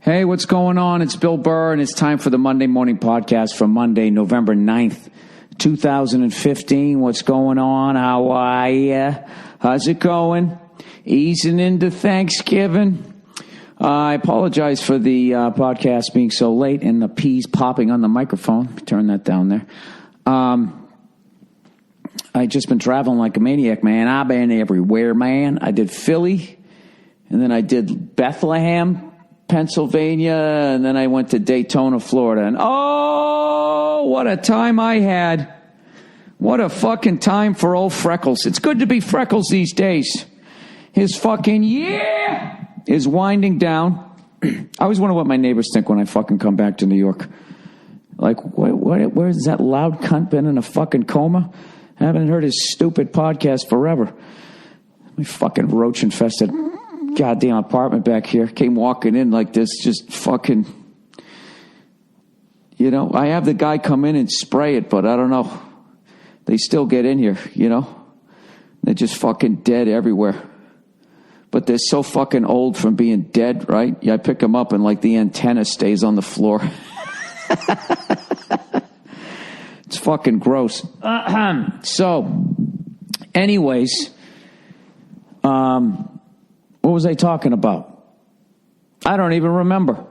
Hey, what's going on? It's Bill Burr, and it's time for the Monday Morning Podcast for Monday, November 9th, 2015. What's going on? How are you? How's it going? Easing into Thanksgiving. I apologize for the podcast being so late and the peas popping on the microphone. Turn that down there. I just been traveling like a maniac, man. I've been everywhere, man. I did Philly, and then I did Bethlehem, Pennsylvania, and then I went to Daytona, Florida. And oh, what a time I had. What a fucking time for old Freckles. It's good to be Freckles these days. His fucking year is winding down. I always wonder what my neighbors think when I fucking come back to New York. Like, where's that loud cunt been in a fucking coma? I haven't heard his stupid podcast forever. My fucking roach-infested goddamn apartment back here. Came walking in like this, just fucking... You know, I have the guy come in and spray it, but I don't know. They still get in here, you know? They're just fucking dead everywhere. But they're so fucking old from being dead, right? Yeah, I pick them up and like the antenna stays on the floor. It's fucking gross. So, anyways, what was I talking about? I don't even remember.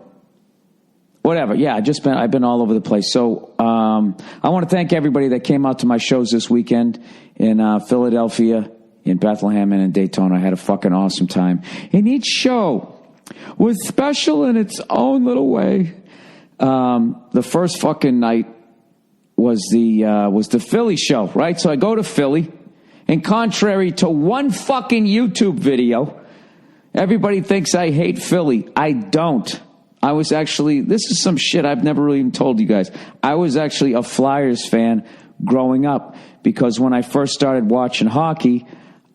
Whatever. Yeah, I've been all over the place. So, I want to thank everybody that came out to my shows this weekend in Philadelphia, in Bethlehem, and in Daytona. I had a fucking awesome time. And each show was special in its own little way. The first fucking night was the Philly show, right? So I go to Philly, and contrary to one fucking YouTube video, everybody thinks I hate Philly. I don't. I was actually, this is some shit I've never really even told you guys. I was actually a Flyers fan growing up because when I first started watching hockey,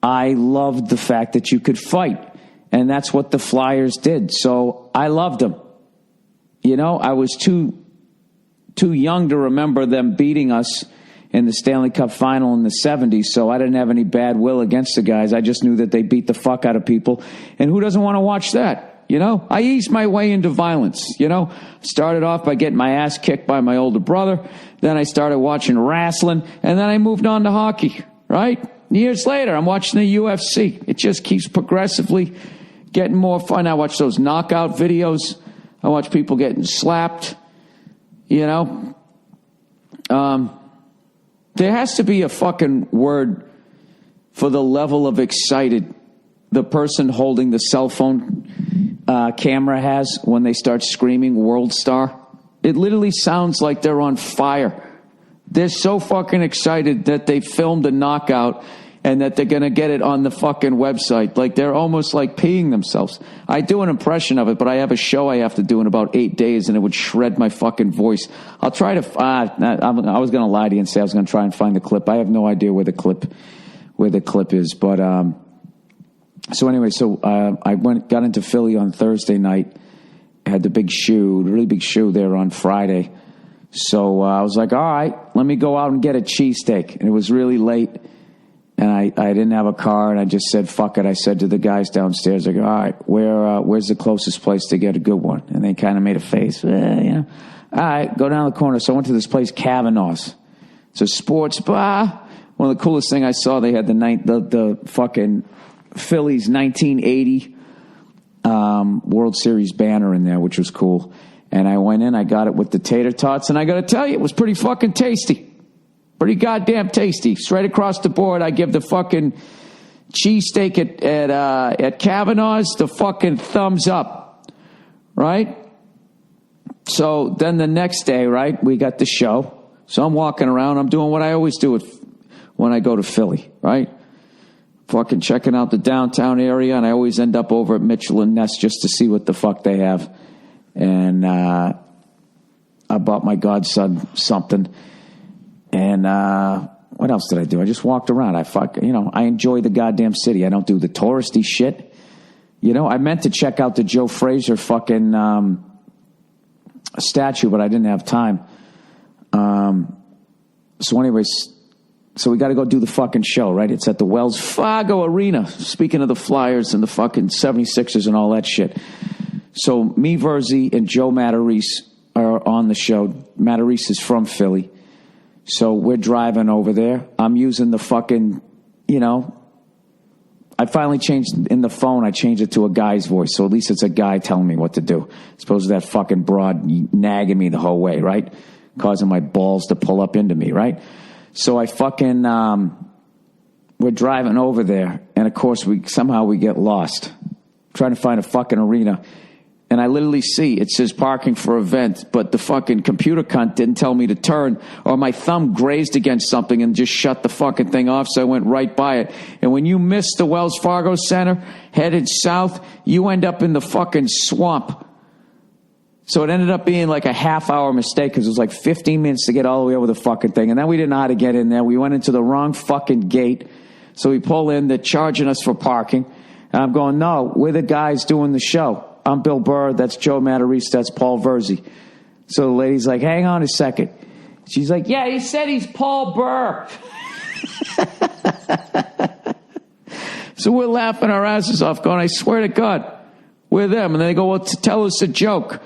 I loved the fact that you could fight. And that's what the Flyers did. So I loved them. You know, I was too young to remember them beating us in the Stanley Cup final in the 70s, so I didn't have any bad will against the guys. I just knew that they beat the fuck out of people. And who doesn't want to watch that? You know, I eased my way into violence, you know. Started off by getting my ass kicked by my older brother. Then I started watching wrestling. And then I moved on to hockey, right? Years later, I'm watching the UFC. It just keeps progressively getting more fun. I watch those knockout videos. I watch people getting slapped, you know. There has to be a fucking word for the level of excited the person holding the cell phone camera has when they start screaming World Star. It literally sounds like they're on fire. They're so fucking excited that they filmed a knockout and that they're going to get it on the fucking website. Like, they're almost like peeing themselves. I do an impression of it, but I have a show I have to do in about 8 days, and it would shred my fucking voice. I'll try to... I was going to lie to you and say I was going to try and find the clip. I have no idea where the clip is. But, so anyway, I got into Philly on Thursday night. I had the really big shoe there on Friday. So I was like, all right, let me go out and get a cheesesteak. And it was really late. And I didn't have a car, and I just said, fuck it. I said to the guys downstairs, I go, all right, where's the closest place to get a good one? And they kind of made a face. You know, all right, go down the corner. So I went to this place, Kavanaugh's. It's a sports bar. One of the coolest thing I saw, they had the fucking Phillies 1980 World Series banner in there, which was cool. And I went in, I got it with the tater tots, and I got to tell you, it was pretty fucking tasty. Pretty goddamn tasty. Straight across the board, I give the fucking cheesesteak at Kavanaugh's the fucking thumbs up. Right? So then the next day, right, we got the show. So I'm walking around. I'm doing what I always do when I go to Philly, right? Fucking checking out the downtown area, and I always end up over at Mitchell and Ness just to see what the fuck they have. And I bought my godson something. And what else did I do? I just walked around. I enjoy the goddamn city. I don't do the touristy shit. You know, I meant to check out the Joe Frazier fucking statue, but I didn't have time. So anyways, so we got to go do the fucking show, right? It's at the Wells Fargo Arena. Speaking of the Flyers and the fucking 76ers and all that shit. So me, Verzi, and Joe Matarese are on the show. Matarese is from Philly. So we're driving over there. I'm using the fucking, I finally changed in the phone. I changed it to a guy's voice. So at least it's a guy telling me what to do. As opposed to that fucking broad nagging me the whole way, right? Causing my balls to pull up into me, right? So I fucking, we're driving over there. And of course somehow we get lost. Trying to find a fucking arena. And I literally see, it says parking for event, but the fucking computer cunt didn't tell me to turn, or my thumb grazed against something and just shut the fucking thing off, so I went right by it. And when you miss the Wells Fargo Center, headed south, you end up in the fucking swamp. So it ended up being like a half-hour mistake, because it was like 15 minutes to get all the way over the fucking thing. And then we didn't know how to get in there. We went into the wrong fucking gate. So we pull in, they're charging us for parking. And I'm going, no, we're the guys doing the show. I'm Bill Burr, that's Joe Matarese, that's Paul Verzi. So the lady's like, hang on a second. She's like, yeah, he said he's Paul Burr. So we're laughing our asses off, going, I swear to God, we're them. And then they go, well, tell us a joke.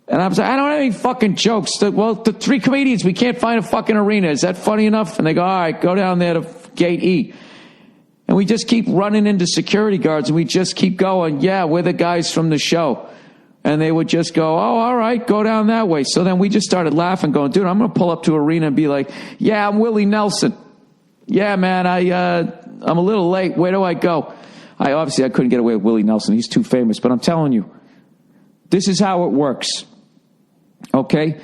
And I was like, I don't have any fucking jokes. Well, the three comedians, we can't find a fucking arena. Is that funny enough? And they go, all right, go down there to gate E. And we just keep running into security guards, and we just keep going, yeah, we're the guys from the show. And they would just go, oh, all right, go down that way. So then we just started laughing, going, dude, I'm going to pull up to arena and be like, yeah, I'm Willie Nelson. Yeah, man, I'm a little late. Where do I go? I couldn't get away with Willie Nelson. He's too famous. But I'm telling you, this is how it works. Okay?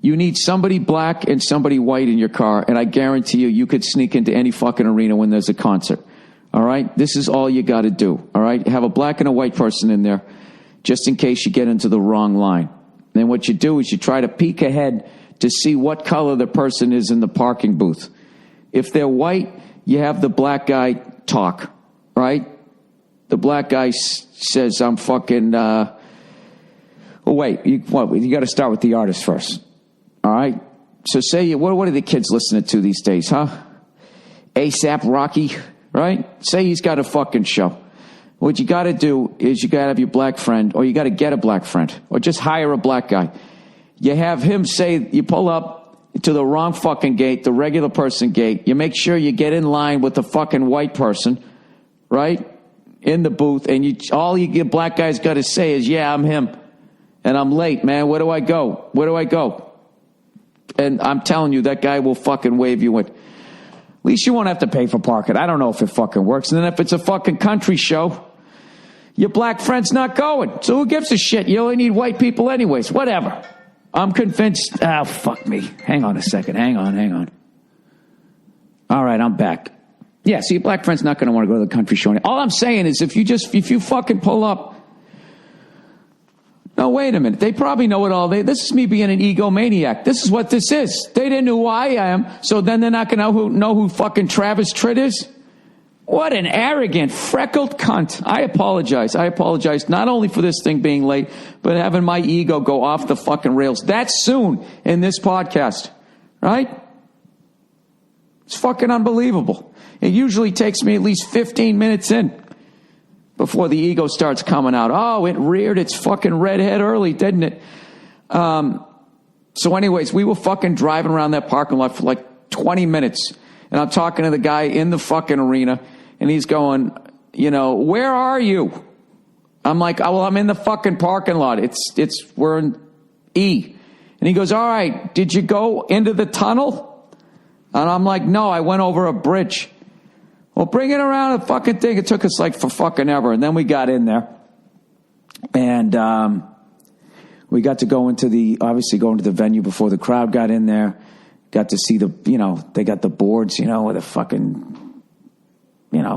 You need somebody black and somebody white in your car, and I guarantee you could sneak into any fucking arena when there's a concert. All right? This is all you got to do. All right? Have a black and a white person in there just in case you get into the wrong line. Then what you do is you try to peek ahead to see what color the person is in the parking booth. If they're white, you have the black guy talk, right? The black guy says, I'm fucking, well, wait, you got to start with the artist first. All right? So say, what are the kids listening to these days, huh? A$AP Rocky, right? Say he's got a fucking show. What you got to do is you got to have your black friend, or you got to get a black friend, or just hire a black guy. You have him say, you pull up to the wrong fucking gate, the regular person gate. You make sure you get in line with the fucking white person, right? In the booth, and all you black guy's got to say is, yeah, I'm him. And I'm late, man. Where do I go? Where do I go? And I'm telling you, that guy will fucking wave you in. At least you won't have to pay for parking. I don't know if it fucking works. And then if it's a fucking country show, your black friend's not going. So who gives a shit? You only need white people anyways. Whatever. I'm convinced. Oh, fuck me. Hang on a second. Hang on. All right, I'm back. Yeah, so your black friend's not going to want to go to the country show. All I'm saying is if you fucking pull up. No, wait a minute. They probably know it all. This is me being an egomaniac. This is what this is. They didn't know who I am, so then they're not going to know who fucking Travis Tritt is? What an arrogant, freckled cunt. I apologize. Not only for this thing being late, but having my ego go off the fucking rails that soon in this podcast. Right? It's fucking unbelievable. It usually takes me at least 15 minutes in before the ego starts coming out. Oh, it reared its fucking redhead early, didn't it? So anyways, we were fucking driving around that parking lot for like 20 minutes. And I'm talking to the guy in the fucking arena. And he's going, where are you? I'm like, oh, well, I'm in the fucking parking lot. We're in E. And he goes, all right, did you go into the tunnel? And I'm like, no, I went over a bridge. Well, bring it around a fucking thing. It took us like for fucking ever. And then we got in there. And we got to go into the venue before the crowd got in there. Got to see they got the boards, with the fucking,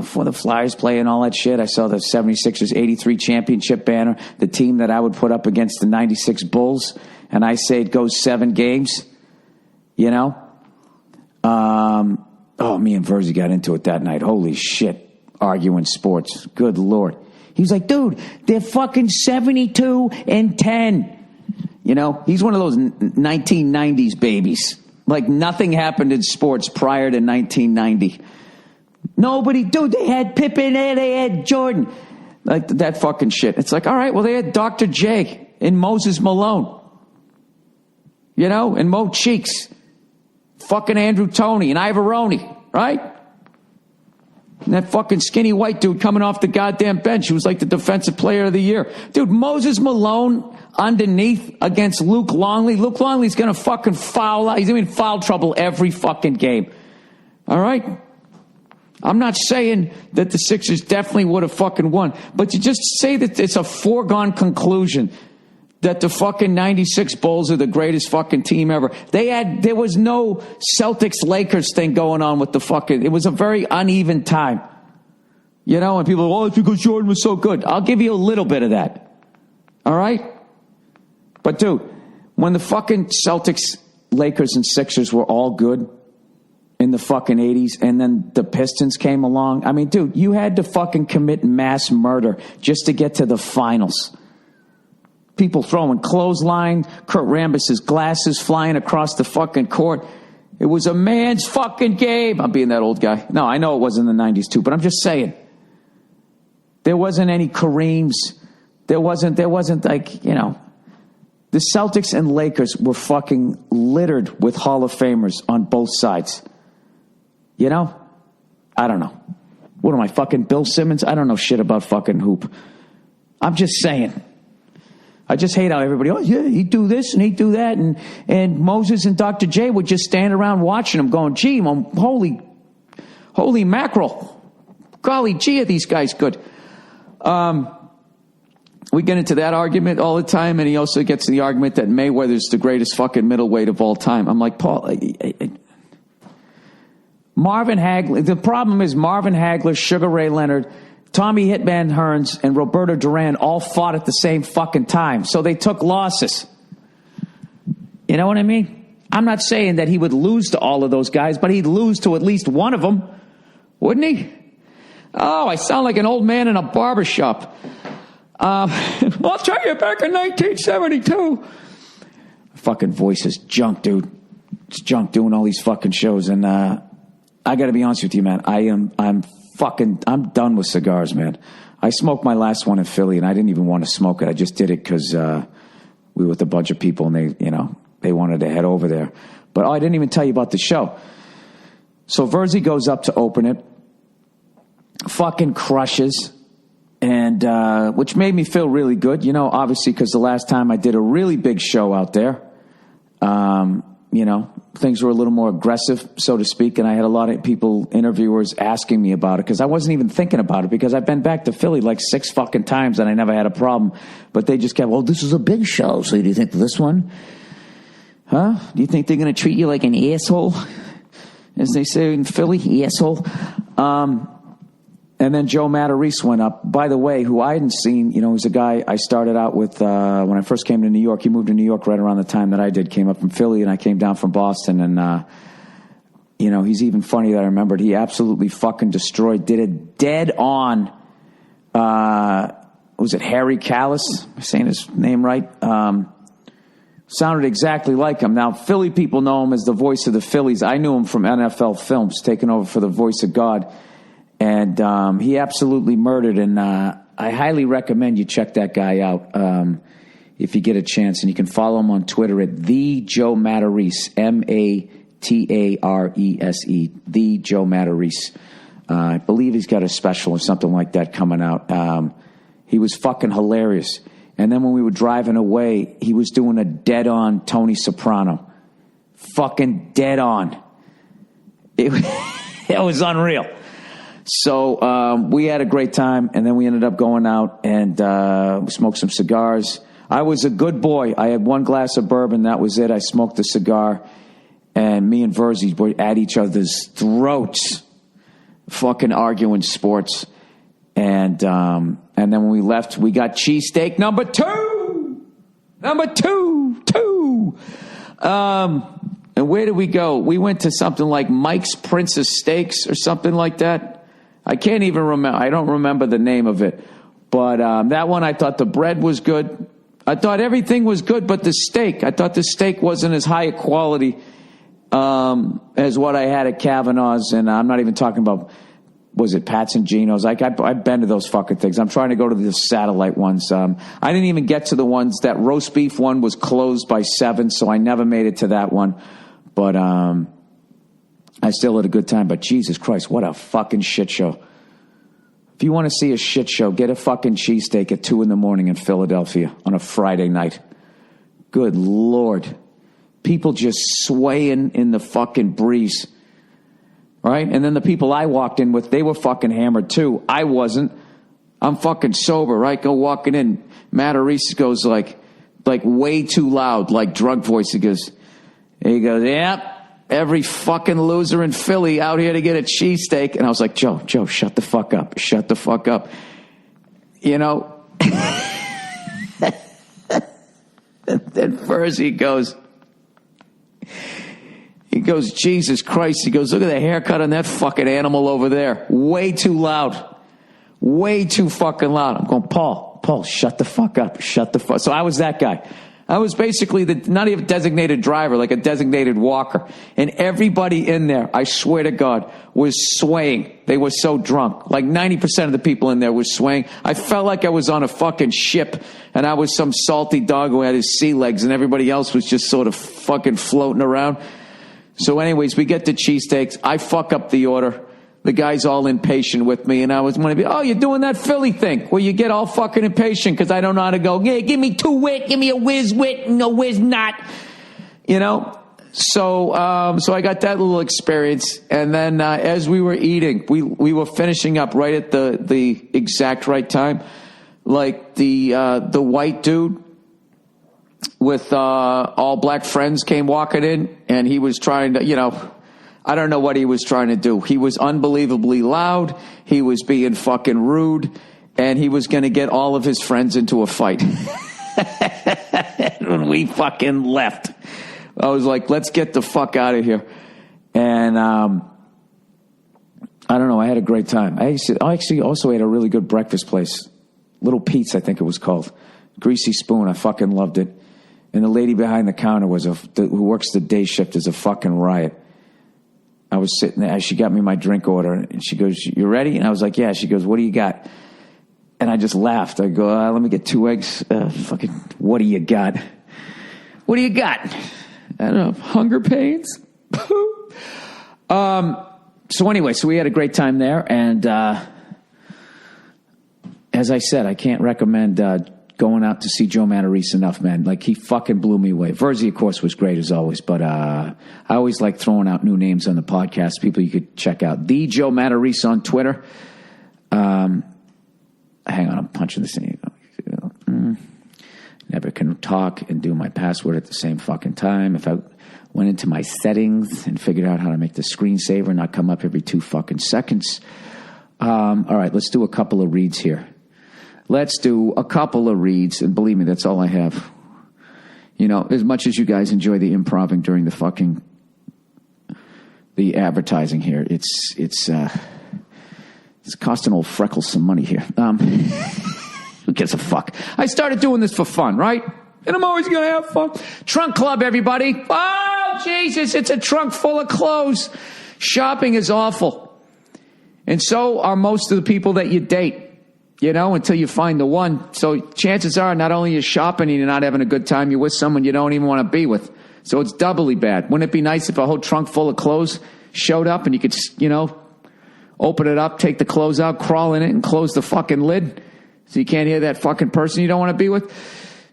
for the Flyers play and all that shit. I saw the 76ers 83 championship banner, the team that I would put up against the 96 Bulls. And I say it goes 7 games, Oh, me and Verzi got into it that night. Holy shit. Arguing sports. Good Lord. He was like, dude, they're fucking 72-10. He's one of those 1990s babies. Like nothing happened in sports prior to 1990. Nobody, dude, they had Pippen and they had Jordan. Like that fucking shit. It's like, all right, well, they had Dr. J and Moses Malone. You know, and Mo Cheeks. Fucking Andrew Toney and Ivoroni, right? And that fucking skinny white dude coming off the goddamn bench who was like the defensive player of the year. Dude, Moses Malone underneath against Luke Longley. Luke Longley's going to fucking foul out. He's in foul trouble every fucking game. All right? I'm not saying that the Sixers definitely would have fucking won, but you just say that it's a foregone conclusion that the fucking 96 Bulls are the greatest fucking team ever. There was no Celtics-Lakers thing going on with the fucking, it was a very uneven time. You know, and people are, it's because Jordan was so good. I'll give you a little bit of that. All right? But dude, when the fucking Celtics, Lakers, and Sixers were all good in the fucking 80s, and then the Pistons came along, I mean, dude, you had to fucking commit mass murder just to get to the finals. People throwing clothesline, Kurt Rambis's glasses flying across the fucking court. It was a man's fucking game. I'm being that old guy. No, I know it was in the 90s too, but I'm just saying. There wasn't any Kareems. There wasn't like, you know, the Celtics and Lakers were fucking littered with Hall of Famers on both sides. You know? I don't know. What am I, fucking Bill Simmons? I don't know shit about fucking hoop. I'm just saying. I just hate how everybody, oh, yeah, he'd do this and he'd do that. And Moses and Dr. J would just stand around watching him going, gee, holy mackerel. Golly gee, are these guys good. We get into that argument all the time, and he also gets the argument that Mayweather's the greatest fucking middleweight of all time. I'm like, Paul, Marvin Hagler, the problem is Marvin Hagler, Sugar Ray Leonard, Tommy Hitman Hearns, and Roberto Duran all fought at the same fucking time. So they took losses. You know what I mean? I'm not saying that he would lose to all of those guys, but he'd lose to at least one of them. Wouldn't he? Oh, I sound like an old man in a barbershop. I'll tell you, back in 1972. Fucking voice is junk, dude. It's junk doing all these fucking shows. And I got to be honest with you, man. I'm done with cigars, man. I smoked my last one in Philly, and I didn't even want to smoke it. I just did it because we were with a bunch of people, and they wanted to head over there. But I didn't even tell you about the show. So Verzi goes up to open it, fucking crushes, and which made me feel really good, obviously because the last time I did a really big show out there, things were a little more aggressive, so to speak, and I had a lot of interviewers asking me about it because I wasn't even thinking about it because I've been back to Philly like 6 fucking times and I never had a problem. But they just kept, well, this is a big show, so do you think this one? Huh? Do you think they're going to treat you like an asshole? As they say in Philly, asshole. And then Joe Matarese went up, by the way, who I hadn't seen. He's a guy I started out with when I first came to New York. He moved to New York right around the time that I did. Came up from Philly, and I came down from Boston. And, he's even funny that I remembered. He absolutely fucking destroyed, did it dead on. Was it Harry Callis? Am I saying his name right? Sounded exactly like him. Now, Philly people know him as the voice of the Phillies. I knew him from NFL Films, taking over for the voice of God. And he absolutely murdered, and I highly recommend you check that guy out if you get a chance. And you can follow him on Twitter at the Joe Matarese, Matarese, the Joe Matarese. I believe he's got a special or something like that coming out. He was fucking hilarious. And then when we were driving away, he was doing a dead-on Tony Soprano. Fucking dead-on. It was unreal. So we had a great time, and then we ended up going out and we smoked some cigars. I was a good boy. I had 1 glass of bourbon. That was it. I smoked a cigar, and me and Verzi were at each other's throats, fucking arguing sports. And then when we left, we got cheesesteak number 2. Number 2. And where did we go? We went to something like Mike's Princess Steaks or something like that. I can't even remember. I don't remember the name of it. But that one, I thought the bread was good. I thought everything was good, but the steak. I thought the steak wasn't as high a quality as what I had at Kavanaugh's. And I'm not even talking about was it Pat's and Geno's? I've been to those fucking things. I'm trying to go to the satellite ones. I didn't even get to the ones. That roast beef one was closed by 7, so I never made it to that one. But I still had a good time. But Jesus Christ, what a fucking shit show. If you want to see a shit show, get a fucking cheesesteak at 2 a.m. in Philadelphia on a Friday night. Good Lord. People just swaying in the fucking breeze. Right? And then the people I walked in with, they were fucking hammered too. I wasn't. I'm fucking sober, right? Go walking in. Matt Reese goes like way too loud, like drunk voice. He goes, yep, every fucking loser in Philly out here to get a cheesesteak. And I was like, Joe, shut the fuck up. Shut the fuck up. You know? And then first he goes, Jesus Christ. He goes, look at the haircut on that fucking animal over there. Way too loud. Way too fucking loud. I'm going, Paul, shut the fuck up. Shut the fuck. So I was that guy. I was basically not even a designated driver, like a designated walker. And everybody in there, I swear to God, was swaying. They were so drunk. Like 90% of the people in there were swaying. I felt like I was on a fucking ship and I was some salty dog who had his sea legs and everybody else was just sort of fucking floating around. So anyways, we get to cheesesteaks. I fuck up the order. The guy's all impatient with me, and I was going to be, you're doing that Philly thing where you get all fucking impatient because I don't know how to go, yeah, give me 2 wit, give me a whiz wit, and a whiz not, you know? So I got that little experience, and then as we were eating, we were finishing up right at the exact right time. Like the white dude with all black friends came walking in, and he was trying to, you know, I don't know what he was trying to do. He was unbelievably loud. He was being fucking rude, and he was going to get all of his friends into a fight. When we fucking left, I was like, let's get the fuck out of here. And I don't know. I had a great time. I actually also ate a really good breakfast place. Little Pete's, I think it was called. Greasy Spoon. I fucking loved it. And the lady behind the counter who works the day shift is a fucking riot. I was sitting there. She got me my drink order, and she goes, you ready? And I was like, yeah. She goes, what do you got? And I just laughed. I go, let me get 2 eggs. Fucking, what do you got? What do you got? I don't know. Hunger pains? So anyway, so we had a great time there. And as I said, I can't recommend going out to see Joe Matarese enough, man. Like, he fucking blew me away. Verzi, of course, was great as always, but I always like throwing out new names on the podcast, people you could check out. The Joe Matarese on Twitter. Hang on, I'm punching this in. Never can talk and do my password at the same fucking time. If I went into my settings and figured out how to make the screensaver not come up every 2 fucking seconds. All right, let's do a couple of reads here. Let's do a couple of reads, and believe me, that's all I have. You know, as much as you guys enjoy the improving during the advertising here, it's costing old Freckles some money here. Who gives a fuck? I started doing this for fun, right? And I'm always going to have fun. Trunk Club, everybody. Oh, Jesus, it's a trunk full of clothes. Shopping is awful. And so are most of the people that you date. You know, until you find the one. So chances are not only you're shopping and you're not having a good time, you're with someone you don't even want to be with. So it's doubly bad. Wouldn't it be nice if a whole trunk full of clothes showed up and you could, you know, open it up, take the clothes out, crawl in it, and close the fucking lid so you can't hear that fucking person you don't want to be with?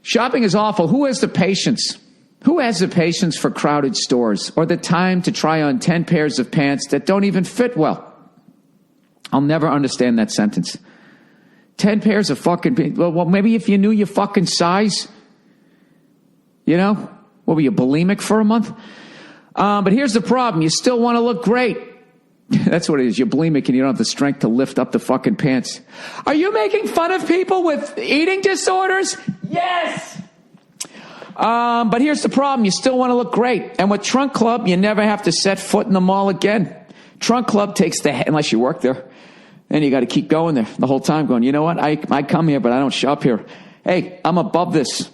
Shopping is awful. Who has the patience? Who has the patience for crowded stores or the time to try on 10 pairs of pants that don't even fit well? I'll never understand that sentence. 10 pairs of fucking... Well, maybe if you knew your fucking size, you know? What were you, bulimic for a month? But here's the problem. You still want to look great. That's what it is. You're bulimic and you don't have the strength to lift up the fucking pants. Are you making fun of people with eating disorders? Yes! But here's the problem. You still want to look great. And with Trunk Club, you never have to set foot in the mall again. Trunk Club takes unless you work there. And you got to keep going there the whole time going, you know what? I come here, but I don't shop here. Hey, I'm above this.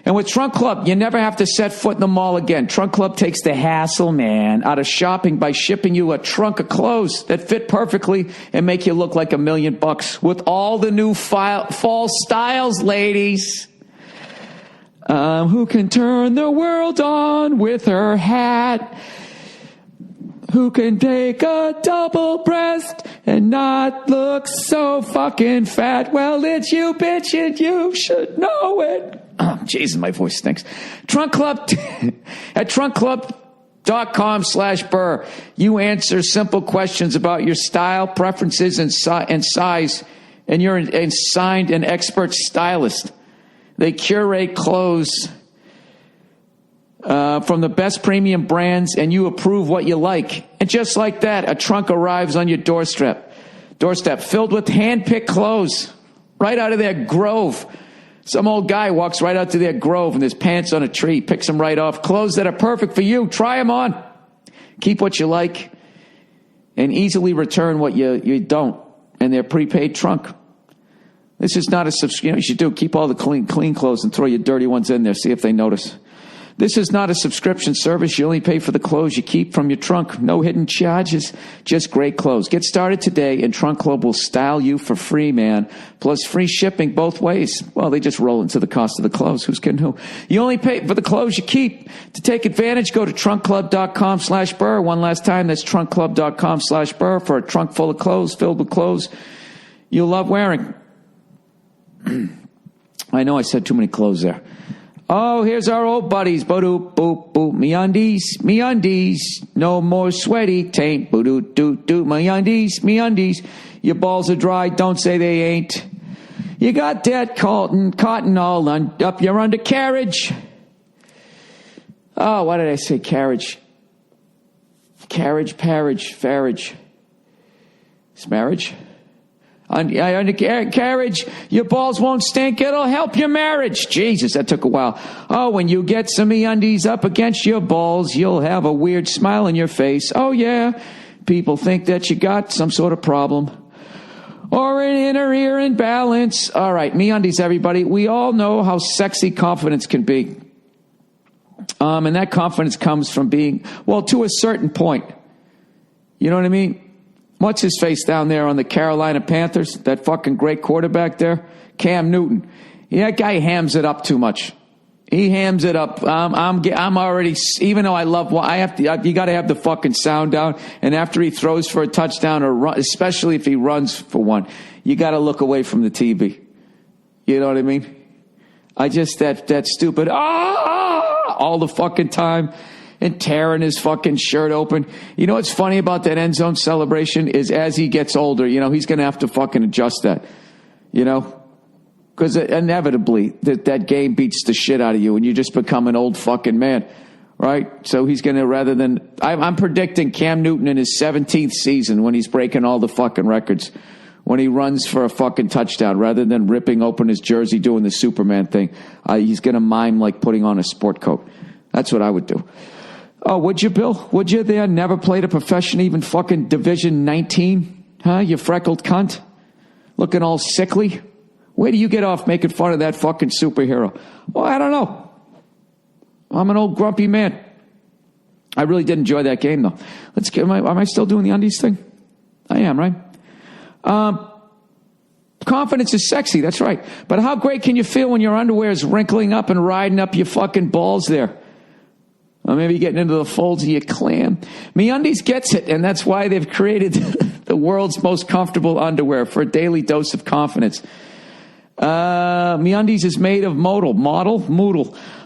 And with Trunk Club, you never have to set foot in the mall again. Trunk Club takes the hassle, man, out of shopping by shipping you a trunk of clothes that fit perfectly and make you look like $1 million with all the new fall styles, ladies. Who can turn the world on with her hat? Who can take a double breast and not look so fucking fat? Well, it's you, bitch, and you should know it. Oh, Jesus, my voice stinks. Trunk Club at trunkclub.com/Burr. You answer simple questions about your style, preferences, and size, and you're assigned an expert stylist. They curate clothes from the best premium brands, and you approve what you like. And just like that, a trunk arrives on your doorstep filled with hand-picked clothes right out of their grove. Some old guy walks right out to their grove and there's pants on a tree, picks them right off. Clothes that are perfect for you. Try them on. Keep what you like and easily return what you don't in their prepaid trunk. This is not a subscription. You should keep all the clean clothes and throw your dirty ones in there. See if they notice. This is not a subscription service. You only pay for the clothes you keep from your trunk. No hidden charges, just great clothes. Get started today, and Trunk Club will style you for free, man. Plus free shipping both ways. Well, they just roll into the cost of the clothes. Who's kidding who? You only pay for the clothes you keep. To take advantage, go to trunkclub.com/Burr. One last time, that's trunkclub.com/Burr for a trunk full of clothes, filled with clothes you'll love wearing. I know I said too many clothes there. Oh, here's our old buddies. Boop, boop, boop. Me undies. No more sweaty taint. Boop, doot, doot. Me undies. Your balls are dry. Don't say they ain't. You got that cotton all up your undercarriage. Oh, why did I say carriage? Farriage. It's marriage. Undercarriage, your balls won't stink. It'll help your marriage. Jesus, that took a while. Oh, when you get some undies up against your balls, you'll have a weird smile on your face. Oh, yeah. People think that you got some sort of problem or an inner ear imbalance. All right, MeUndies, everybody. We all know how sexy confidence can be. And that confidence comes from being, well, to a certain point. You know what I mean? What's his face down there on the Carolina Panthers? That fucking great quarterback there? Cam Newton. Yeah, that guy hams it up too much. He hams it up. I'm already, even though I love, you got to have the fucking sound down. And after he throws for a touchdown or run, especially if he runs for one, you got to look away from the TV. You know what I mean? I just, that stupid, all the fucking time. And tearing his fucking shirt open. You know what's funny about that end zone celebration is as he gets older, he's going to have to fucking adjust that. Because inevitably that game beats the shit out of you and you just become an old fucking man. Right? So he's going to, I'm predicting Cam Newton in his 17th season when he's breaking all the fucking records. When he runs for a fucking touchdown, rather than ripping open his jersey doing the Superman thing, he's going to mime like putting on a sport coat. That's what I would do. Oh, would you, Bill? Would you there? Never played a profession, even fucking Division 19? Huh? You freckled cunt? Looking all sickly? Where do you get off making fun of that fucking superhero? Well, I don't know. I'm an old grumpy man. I really did enjoy that game, though. Am I still doing the undies thing? I am, right? Confidence is sexy, that's right. But how great can you feel when your underwear is wrinkling up and riding up your fucking balls there? Or maybe getting into the folds of your clam. MeUndies gets it, and that's why they've created the world's most comfortable underwear for a daily dose of confidence. MeUndies is made of modal,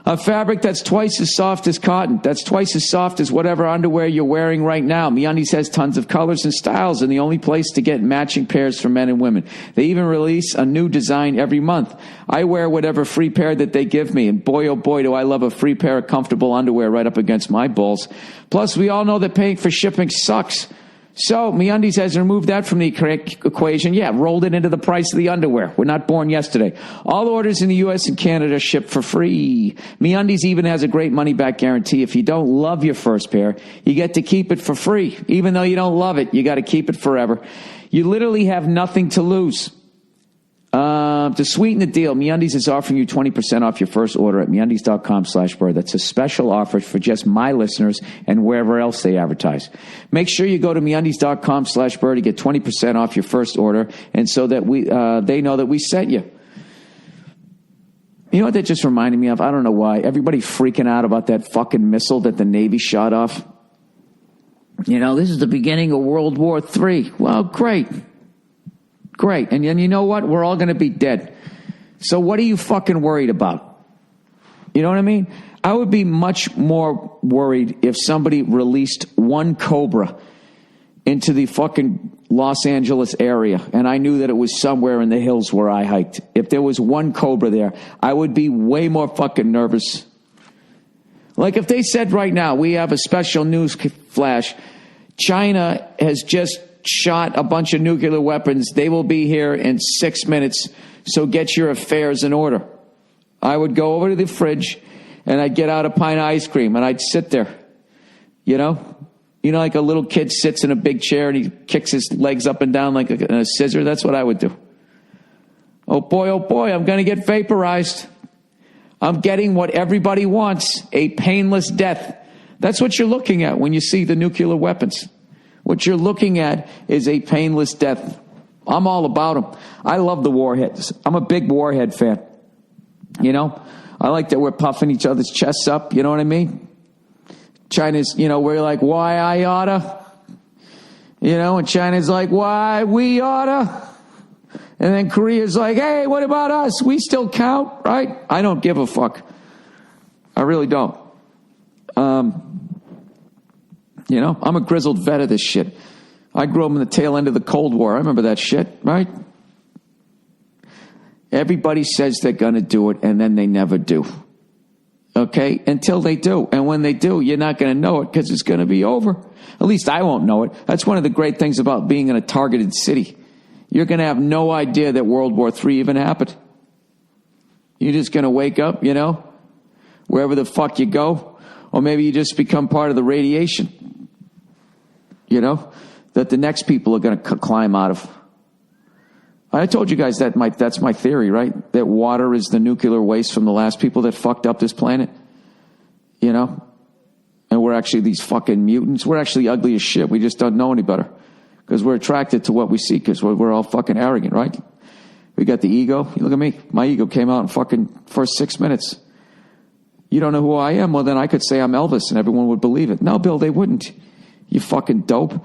a fabric that's twice as soft as cotton. That's twice as soft as whatever underwear you're wearing right now. MeUndies has tons of colors and styles, and the only place to get matching pairs for men and women. They even release a new design every month. I wear whatever free pair that they give me, and boy, oh boy, do I love a free pair of comfortable underwear right up against my balls. Plus, we all know that paying for shipping sucks. So, MeUndies has removed that from the equation. Yeah, rolled it into the price of the underwear. We're not born yesterday. All orders in the U.S. and Canada ship for free. MeUndies even has a great money-back guarantee. If you don't love your first pair, you get to keep it for free. Even though you don't love it, you got to keep it forever. You literally have nothing to lose. To sweeten the deal, MeUndies is offering you 20% off your first order at MeUndies.com/Burr. That's a special offer for just my listeners and wherever else they advertise. Make sure you go to MeUndies.com/Burr to get 20% off your first order, and so that they know that we sent you. You know what that just reminded me of? I don't know why. Everybody freaking out about that fucking missile that the Navy shot off. You know, this is the beginning of World War III. Well, great. Great. And you know what? We're all going to be dead. So what are you fucking worried about? You know what I mean? I would be much more worried if somebody released one Cobra into the fucking Los Angeles area and I knew that it was somewhere in the hills where I hiked. If there was one Cobra there, I would be way more fucking nervous. Like if they said right now, we have a special news flash, China has just shot a bunch of nuclear weapons. They will be here in 6 minutes, so get your affairs in order. I would go over to the fridge, and I'd get out a pint of ice cream, and I'd sit there, you know, like a little kid sits in a big chair, and he kicks his legs up and down like a scissor. That's what I would do. Oh, boy, I'm going to get vaporized. I'm getting what everybody wants, a painless death. That's what you're looking at when you see the nuclear weapons. What you're looking at is a painless death. I'm all about them. I love the warheads. I'm a big warhead fan. You know, I like that we're puffing each other's chests up. You know what I mean? China's, we're like, why I oughta? And China's like, why we oughta? And then Korea's like, hey, what about us? We still count, right? I don't give a fuck. I really don't. I'm a grizzled vet of this shit. I grew up in the tail end of the Cold War. I remember that shit, right? Everybody says they're going to do it, and then they never do. Okay? Until they do. And when they do, you're not going to know it because it's going to be over. At least I won't know it. That's one of the great things about being in a targeted city. You're going to have no idea that World War III even happened. You're just going to wake up, wherever the fuck you go. Or maybe you just become part of the radiation. That the next people are going to climb out of. I told you guys that's my theory, right? That water is the nuclear waste from the last people that fucked up this planet. And we're actually these fucking mutants. We're actually ugly as shit. We just don't know any better. Because we're attracted to what we see because we're all fucking arrogant, right? We got the ego. You look at me. My ego came out in fucking first 6 minutes. You don't know who I am? Well, then I could say I'm Elvis and everyone would believe it. No, Bill, they wouldn't. You fucking dope.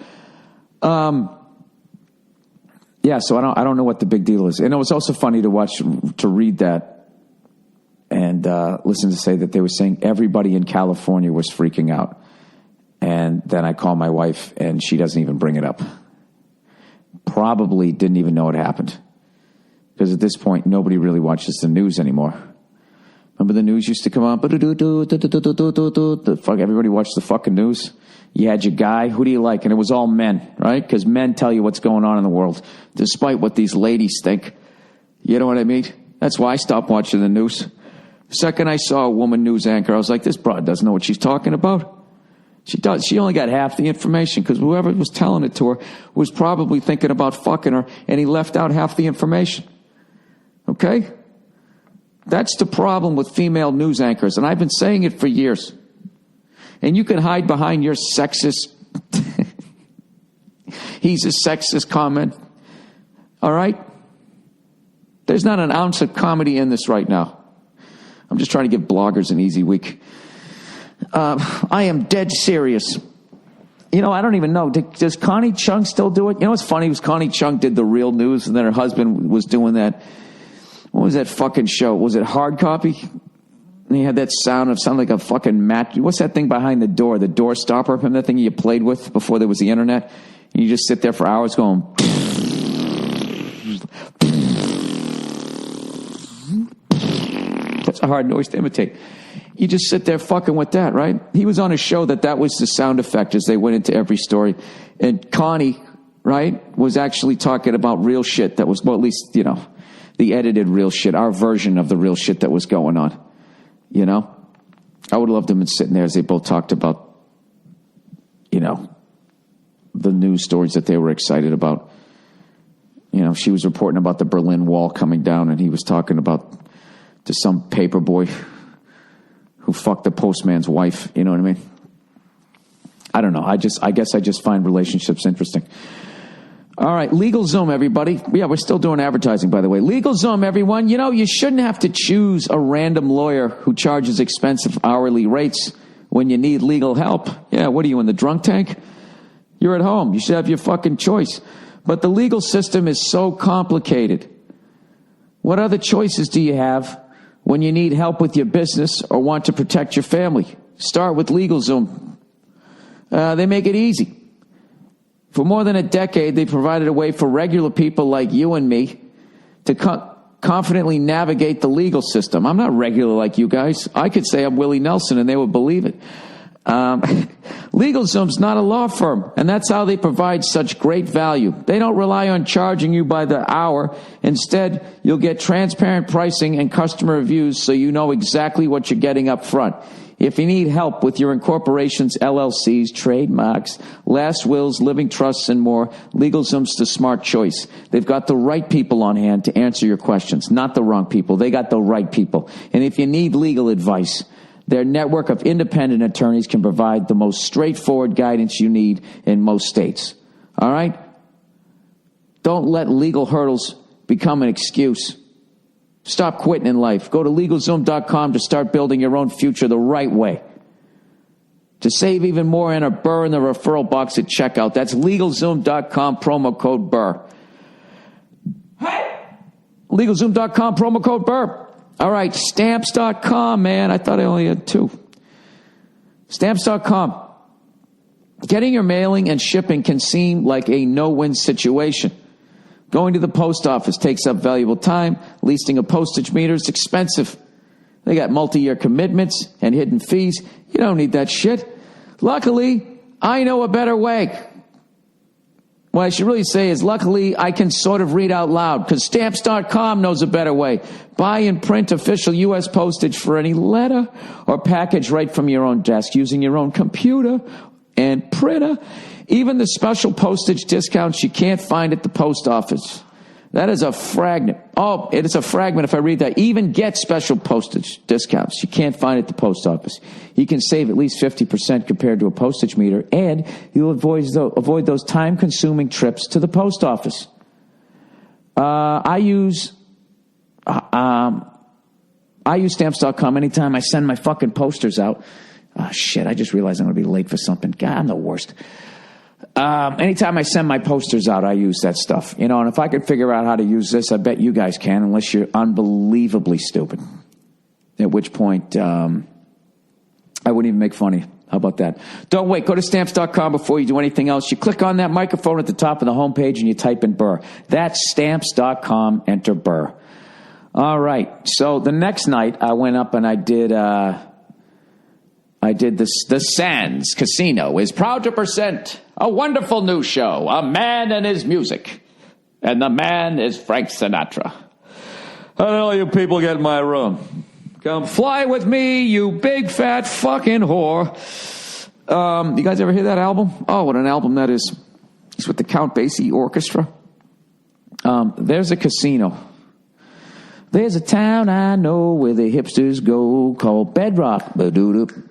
Yeah, so I don't know what the big deal is. And it was also funny to read that and listen to say that they were saying everybody in California was freaking out. And then I call my wife and she doesn't even bring it up. Probably didn't even know it happened. Because at this point, nobody really watches the news anymore. Remember the news used to come on? The fuck, everybody watched the fucking news. You had your guy. Who do you like? And it was all men, right? Because men tell you what's going on in the world, despite what these ladies think. You know what I mean? That's why I stopped watching the news. The second I saw a woman news anchor, I was like, this broad doesn't know what she's talking about. She does. She only got half the information because whoever was telling it to her was probably thinking about fucking her, and he left out half the information. Okay? That's the problem with female news anchors, and I've been saying it for years. And you can hide behind your sexist, he's a sexist comment. All right? There's not an ounce of comedy in this right now. I'm just trying to give bloggers an easy week. I am dead serious. I don't even know. Does Connie Chung still do it? You know what's funny was Connie Chung did the Real News, and then her husband was doing that. What was that fucking show? Was it Hard Copy? And he had that sounded like a fucking mat. What's that thing behind the door stopper? Remember that thing you played with before there was the internet? And you just sit there for hours going. That's a hard noise to imitate. You just sit there fucking with that, right? He was on a show that was the sound effect as they went into every story. And Connie, right, was actually talking about real shit that was, well, at least, the edited real shit, our version of the real shit that was going on. I would love them to sitting there as they both talked about, the news stories that they were excited about. she was reporting about the Berlin Wall coming down, and he was talking about to some paper boy who fucked the postman's wife. You know what I mean? I don't know. I guess I just find relationships interesting. All right, LegalZoom, everybody. Yeah, we're still doing advertising, by the way. LegalZoom, everyone. You shouldn't have to choose a random lawyer who charges expensive hourly rates when you need legal help. Yeah, what are you, in the drunk tank? You're at home. You should have your fucking choice. But the legal system is so complicated. What other choices do you have when you need help with your business or want to protect your family? Start with LegalZoom. They make it easy. For more than a decade, they provided a way for regular people like you and me to confidently navigate the legal system. I'm not regular like you guys. I could say I'm Willie Nelson and they would believe it. LegalZoom's not a law firm, and that's how they provide such great value. They don't rely on charging you by the hour. Instead, you'll get transparent pricing and customer reviews so you know exactly what you're getting up front. If you need help with your incorporations, LLCs, trademarks, last wills, living trusts, and more, LegalZoom's the smart choice. They've got the right people on hand to answer your questions, not the wrong people. They got the right people. And if you need legal advice, their network of independent attorneys can provide the most straightforward guidance you need in most states. All right? Don't let legal hurdles become an excuse. Stop quitting in life. Go to LegalZoom.com to start building your own future the right way. To save even more, enter Burr in the referral box at checkout. That's LegalZoom.com, promo code Burr. Hey! LegalZoom.com, promo code Burr. All right, Stamps.com, man. I thought I only had two. Stamps.com. Getting your mailing and shipping can seem like a no-win situation. Going to the post office takes up valuable time. Leasing a postage meter is expensive. They got multi-year commitments and hidden fees. You don't need that shit. Luckily, I know a better way. What I should really say is, luckily, I can sort of read out loud, because Stamps.com knows a better way. Buy and print official U.S. postage for any letter or package right from your own desk using your own computer and printer. Even the special postage discounts you can't find at the post office. That is a fragment. Oh, it is a fragment if I read that. Even get special postage discounts you can't find at the post office. You can save at least 50% compared to a postage meter, and you'll avoid those time-consuming trips to the post office. I use Stamps.com anytime I send my fucking posters out. Oh, shit, I just realized I'm going to be late for something. God, I'm the worst. Anytime I send my posters out, I use that stuff. And if I could figure out how to use this, I bet you guys can, unless you're unbelievably stupid. At which point, I wouldn't even make fun of you. How about that? Don't wait. Go to Stamps.com before you do anything else. You click on that microphone at the top of the homepage and you type in Burr. That's Stamps.com. Enter Burr. All right. So the next night, I went up and I did the Sands Casino is proud to present a wonderful new show, A Man and His Music. And the man is Frank Sinatra. How the hell you people get in my room? Come fly with me, you big fat fucking whore. You guys ever hear that album? Oh, what an album that is. It's with the Count Basie Orchestra. There's a casino. There's a town I know where the hipsters go called Bedrock.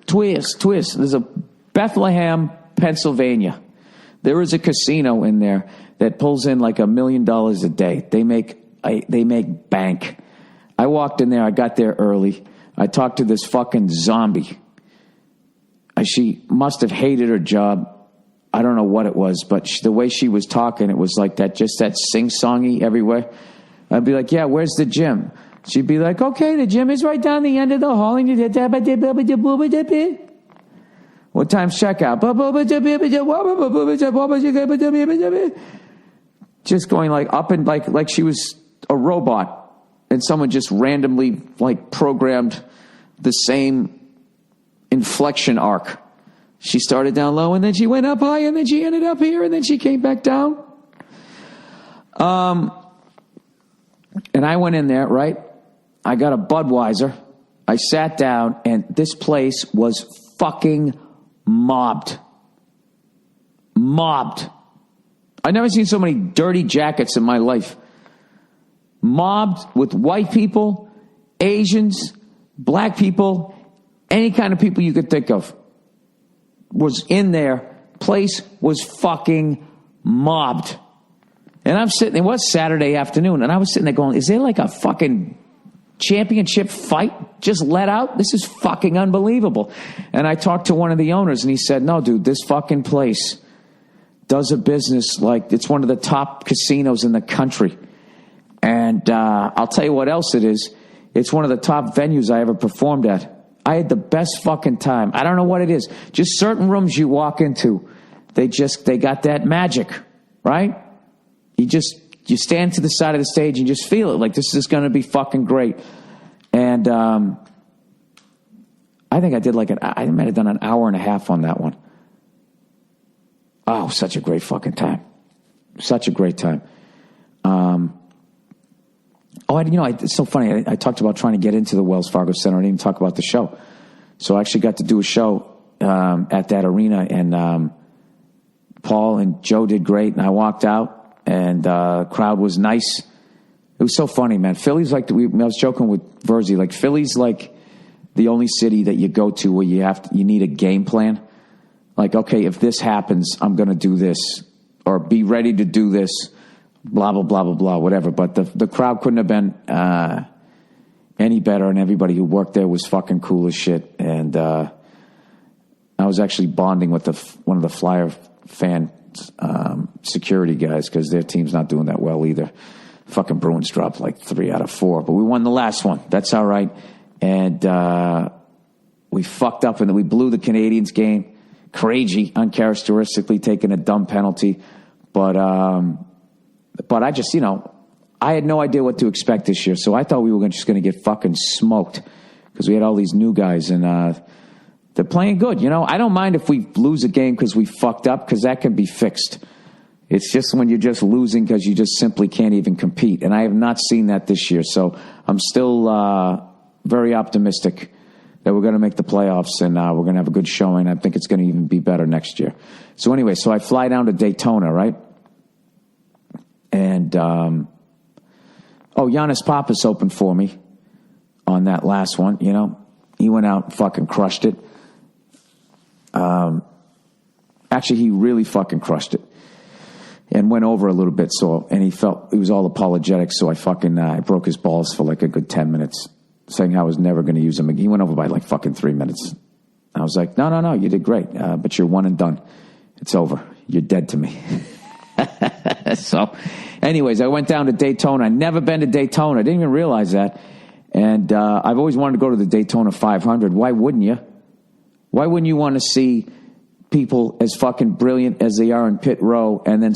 Twist. There's a Bethlehem, Pennsylvania. There is a casino in there that pulls in like $1 million a day. They make bank. I walked in there. I got there early. I talked to this fucking zombie. She must have hated her job. I don't know what it was, but the way she was talking, it was like that, just that sing-songy everywhere. I'd be like, yeah, where's the gym? She'd be like, okay, the gym is right down the end of the hall. What time's checkout? Just going like up and like she was a robot. And someone just randomly like programmed the same inflection arc. She started down low and then she went up high and then she ended up here and then she came back down. And I went in there, right? I got a Budweiser. I sat down, and this place was fucking mobbed. Mobbed. I've never seen so many dirty jackets in my life. mobbed with white people, Asians, black people, any kind of people you could think of was in there. Place was fucking mobbed. And I'm sitting, it was Saturday afternoon, and I was sitting there going, is there like a fucking championship fight just let out? This is fucking unbelievable. And I talked to one of the owners, and he said, no, dude, this fucking place does a business like it's one of the top casinos in the country. And I'll tell you what else it is. It's one of the top venues I ever performed at. I had the best fucking time. I don't know what it is. Just certain rooms you walk into, they got that magic, right? You stand to the side of the stage and just feel it. Like, this is going to be fucking great. And I think I did I might have done an hour and a half on that one. Oh, such a great fucking time. Such a great time. It's so funny. I talked about trying to get into the Wells Fargo Center. I didn't even talk about the show. So I actually got to do a show at that arena, and Paul and Joe did great, and I walked out. And crowd was nice. It was so funny, man. Philly's I was joking with Verzi, like Philly's like the only city that you go to where you need a game plan. Like, okay, if this happens, I'm going to do this, or be ready to do this, blah, blah, blah, blah, blah, whatever. But the crowd couldn't have been any better, and everybody who worked there was fucking cool as shit. And I was actually bonding with one of the Flyer fan security guys, because their team's not doing that well either. Fucking Bruins dropped like 3 out of 4, but we won the last one. That's all right. And we fucked up, and then we blew the Canadiens game. Crazy, uncharacteristically taking a dumb penalty. But I just, I had no idea what to expect this year, so I thought we were just going to get fucking smoked, because we had all these new guys, and they're playing good. I don't mind if we lose a game because we fucked up, because that can be fixed. It's just when you're just losing because you just simply can't even compete. And I have not seen that this year. So I'm still very optimistic that we're going to make the playoffs, and we're going to have a good showing. I think it's going to even be better next year. So anyway, I fly down to Daytona, right? And, Giannis Papas opened for me on that last one, He went out and fucking crushed it. Actually, he really fucking crushed it and went over a little bit. And he was all apologetic. So I broke his balls for like a good 10 minutes, saying how I was never going to use him again. He went over by like fucking 3 minutes. I was like, no, you did great. But you're one and done. It's over. You're dead to me. So anyways, I went down to Daytona. I'd never been to Daytona. I didn't even realize that. And I've always wanted to go to the Daytona 500. Why wouldn't you? Why wouldn't you want to see people as fucking brilliant as they are in pit row, and then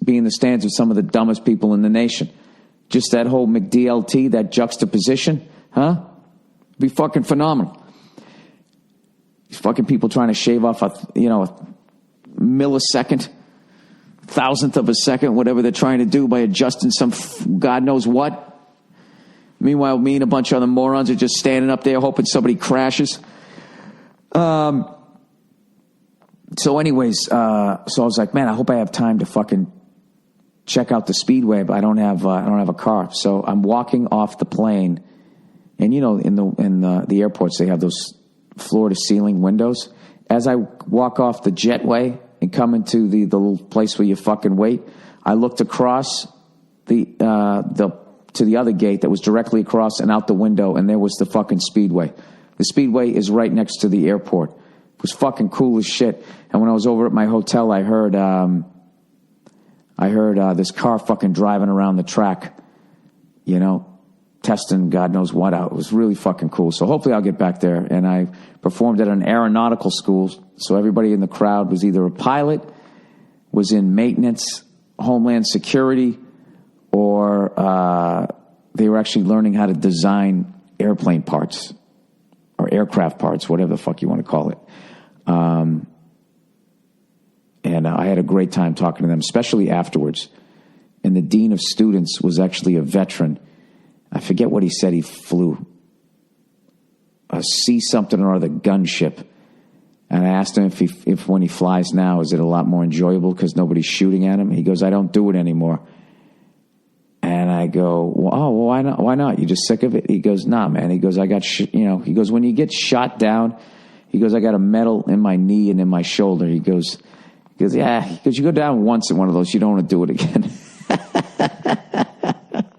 be in the stands with some of the dumbest people in the nation? Just that whole McDLT, that juxtaposition, huh? Be fucking phenomenal. These fucking people trying to shave off a millisecond, thousandth of a second, whatever they're trying to do by adjusting some God knows what. Meanwhile, me and a bunch of other morons are just standing up there hoping somebody crashes. So anyways, I was like, man, I hope I have time to fucking check out the speedway, but I don't have a car. So I'm walking off the plane, and in the airports they have those floor to ceiling windows. As I walk off the jetway and come into the little place where you fucking wait, I looked across to the other gate that was directly across and out the window, and there was the fucking speedway. The speedway is right next to the airport. It was fucking cool as shit. And when I was over at my hotel, I heard this car fucking driving around the track, testing God knows what out. It was really fucking cool. So hopefully I'll get back there. And I performed at an aeronautical school, so everybody in the crowd was either a pilot, was in maintenance, homeland security, or they were actually learning how to design airplane parts or aircraft parts, whatever the fuck you want to call it. And I had a great time talking to them, especially afterwards. And the dean of students was actually a veteran. I forget what he said he flew. A C-something or other gunship. And I asked him if when he flies now, is it a lot more enjoyable because nobody's shooting at him? He goes, I don't do it anymore. And I go, well, why not? Why not? You just sick of it? He goes, nah, man. He goes, I got, he goes, when you get shot down, he goes, I got a metal in my knee and in my shoulder. He goes, yeah. He goes, you go down once in one of those, you don't want to do it again.